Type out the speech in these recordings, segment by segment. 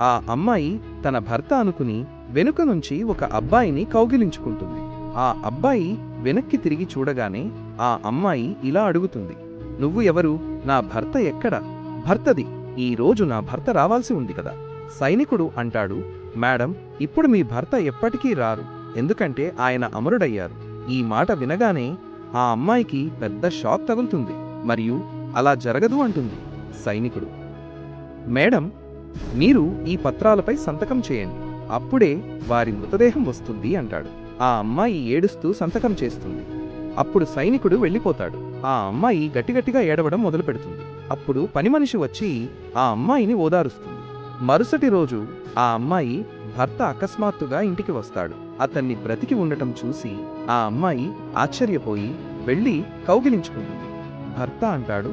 ఆ అమ్మాయి తన భర్త అనుకుని వెనుక నుంచి ఒక అబ్బాయిని కౌగిలించుకుంటుంది. ఆ అబ్బాయి వెనక్కి తిరిగి చూడగానే ఆ అమ్మాయి ఇలా అడుగుతుంది, నువ్వు ఎవరు? నా భర్త ఎక్కడ? భర్తది, ఈ రోజు నా భర్త రావాల్సి ఉంది కదా. సైనికుడు అంటాడు, మేడం, ఇప్పుడు మీ భర్త ఎప్పటికీ రారు, ఎందుకంటే ఆయన అమరుడయ్యారు. ఈ మాట వినగానే ఆ అమ్మాయికి పెద్ద షాక్ తగులుతుంది మరియు అలా జరగదు అంటుంది. సైనికుడు, మేడం, మీరు ఈ పత్రాలపై సంతకం చేయండి, అప్పుడే వారి మృతదేహం వస్తుంది అంటాడు. ఆ అమ్మాయి ఏడుస్తూ సంతకం చేస్తుంది. అప్పుడు సైనికుడు వెళ్ళిపోతాడు. ఆ అమ్మాయి గట్టిగట్టిగా ఏడవడం మొదలుపెడుతుంది. అప్పుడు పనిమనిషి వచ్చి ఆ అమ్మాయిని ఓదారుస్తుంది. మరుసటి రోజు ఆ అమ్మాయి భర్త అకస్మాత్తుగా ఇంటికి వస్తాడు. అతన్ని బ్రతికి ఉండటం చూసి ఆ అమ్మాయి ఆశ్చర్యపోయి వెళ్ళి కౌగిలించుకుంటుంది. భర్త అంటాడు,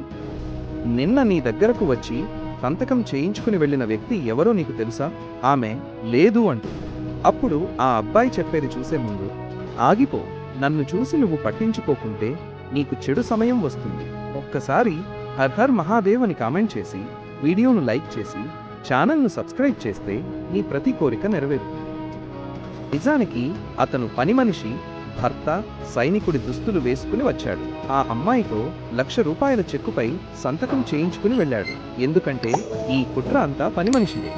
నిన్న నీ దగ్గరకు వచ్చి సంతకం చేయించుకుని వెళ్ళిన వ్యక్తి ఎవరో నీకు తెలుసా? ఆమె లేదు అంటుంది. అప్పుడు ఆ అబ్బాయి చెప్పేది చూసే ముందు, ఆగిపో, నన్ను చూసి నువ్వు పట్టించుకోకుంటే నీకు చెడు సమయం వస్తుంది. ఒక్కసారి హర్ హర్ మహాదేవ్ అని కామెంట్ చేసి వీడియోను లైక్ చేసి ఛానల్ను సబ్స్క్రైబ్ చేస్తే నీ ప్రతి కోరిక నెరవేరుతుంది. నిజానికి అతను పని మనిషి భర్త సైనికుడి దుస్తులు వేసుకుని వచ్చాడు. ఆ అమ్మాయితో ₹1,00,000 చెక్కుపై సంతకం చేయించుకుని వెళ్ళాడు. ఎందుకంటే ఈ కుట్ర అంతా పని మనిషిదే.